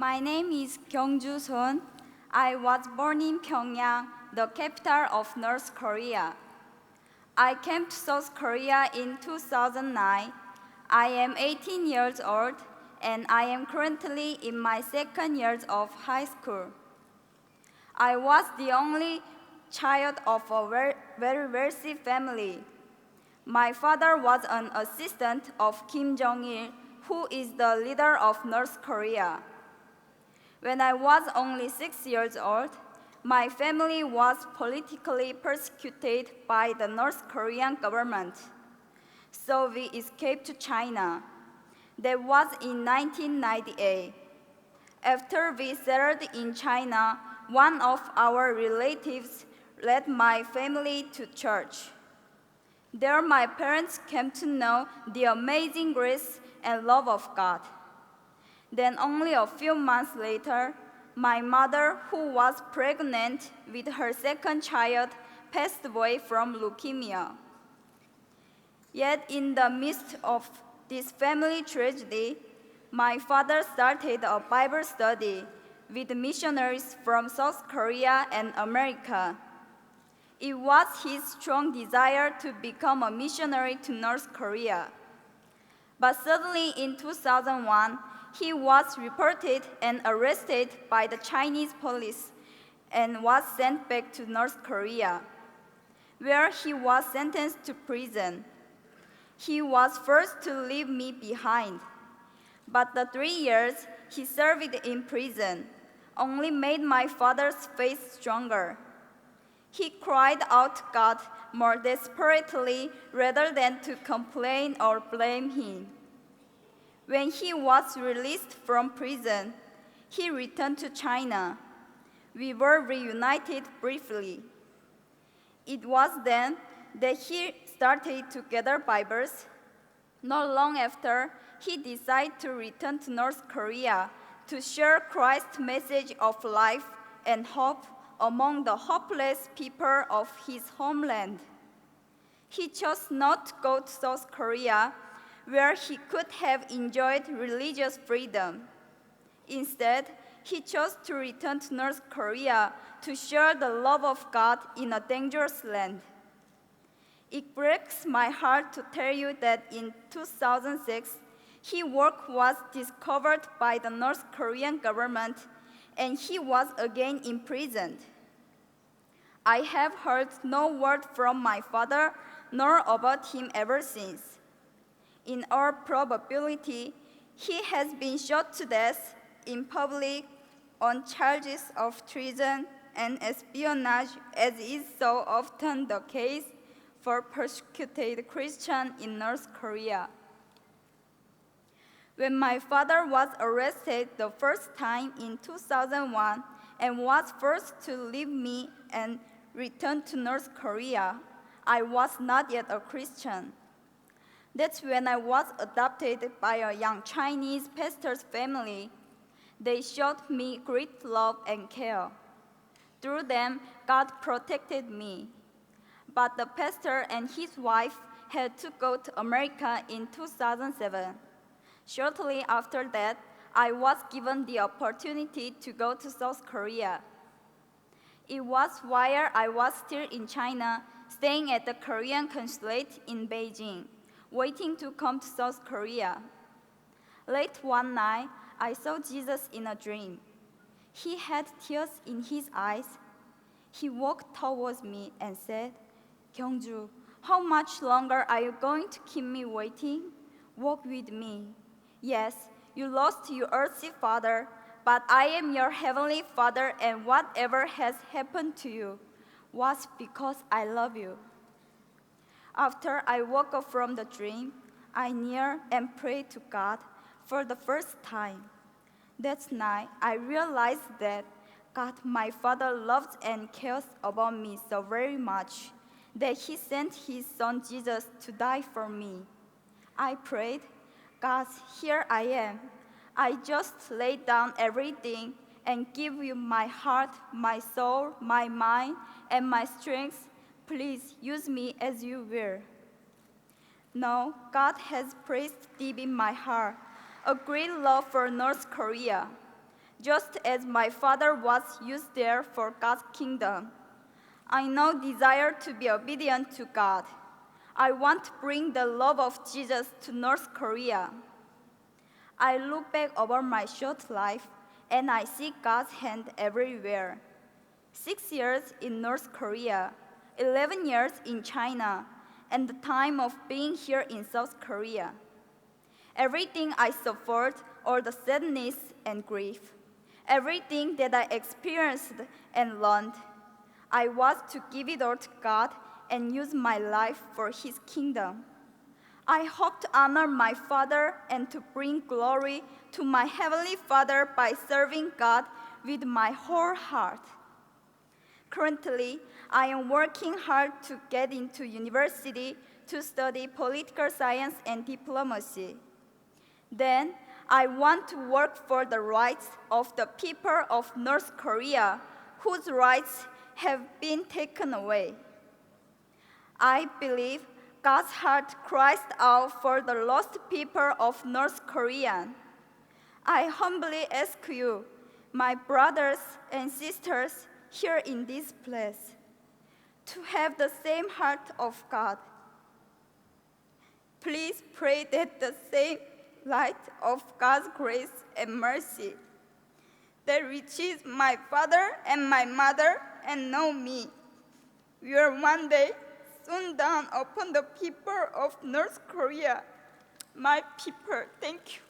My name is Kyungju Son. I was born in Pyongyang, the capital of North Korea. I came to South Korea in 2009. I am 18 years old and I am currently in my second year of high school. I was the only child of a very wealthy family. My father was an assistant of Kim Jong-il, who is the leader of North Korea. When I was only 6 years old, my family was politically persecuted by the North Korean government. So we escaped to China. That was in 1998. After we settled in China, one of our relatives led my family to church. There my parents came to know the amazing grace and love of God. Then only a few months later, my mother, who was pregnant with her second child, passed away from leukemia. Yet in the midst of this family tragedy, my father started a Bible study with missionaries from South Korea and America. It was his strong desire to become a missionary to North Korea. But suddenly in 2001, he was reported and arrested by the Chinese police and was sent back to North Korea, where he was sentenced to prison. He was forced to leave me behind, but the 3 years he served in prison only made my father's faith stronger. He cried out to God more desperately rather than to complain or blame him. When he was released from prison, he returned to China. We were reunited briefly. It was then that he started to gather Bibles. Not long after, he decided to return to North Korea to share Christ's message of life and hope among the hopeless people of his homeland. He chose not to go to South Korea, where he could have enjoyed religious freedom. Instead, he chose to return to North Korea to share the love of God in a dangerous land. It breaks my heart to tell you that in 2006, his work was discovered by the North Korean government and he was again imprisoned. I have heard no word from my father nor about him ever since. In all probability, he has been shot to death in public on charges of treason and espionage, as is so often the case for persecuted Christians in North Korea. When my father was arrested the first time in 2001 and was forced to leave me and return to North Korea, I was not yet a Christian. That's when I was adopted by a young Chinese pastor's family. They showed me great love and care. Through them, God protected me. But the pastor and his wife had to go to America in 2007. Shortly after that, I was given the opportunity to go to South Korea. It was while I was still in China, staying at the Korean consulate in Beijing, waiting to come to South Korea. Late one night, I saw Jesus in a dream. He had tears in his eyes. He walked towards me and said, "Kyungju, how much longer are you going to keep me waiting? Walk with me. Yes, you lost your earthly father, but I am your heavenly Father, and whatever has happened to you was because I love you." After I woke up from the dream, I kneeled and prayed to God for the first time. That night, I realized that God, my Father, loves and cares about me so very much that He sent His Son Jesus to die for me. I prayed, "God, here I am. I just lay down everything and give you my heart, my soul, my mind, and my strength. Please use me as you will." Now, God has placed deep in my heart a great love for North Korea. just as my Father was used there for God's kingdom. I now desire to be obedient to God. I want to bring the love of Jesus to North Korea. I look back over my short life and I see God's hand everywhere. 6 years in North Korea, 11 years in China, and the time of being here in South Korea. Everything I suffered, all the sadness and grief, everything that I experienced and learned, I was to give it all to God and use my life for His kingdom. I hope to honor my Father and to bring glory to my Heavenly Father by serving God with my whole heart. Currently, I am working hard to get into university to study political science and diplomacy. Then, I want to work for the rights of the people of North Korea whose rights have been taken away. I believe God's heart cries out for the lost people of North Korea. I humbly ask you, my brothers and sisters here in this place, to have the same heart of God. Please pray that the same light of God's grace and mercy that reaches my father and my mother and know me will one day soon dawn upon the people of North Korea. My people, thank you.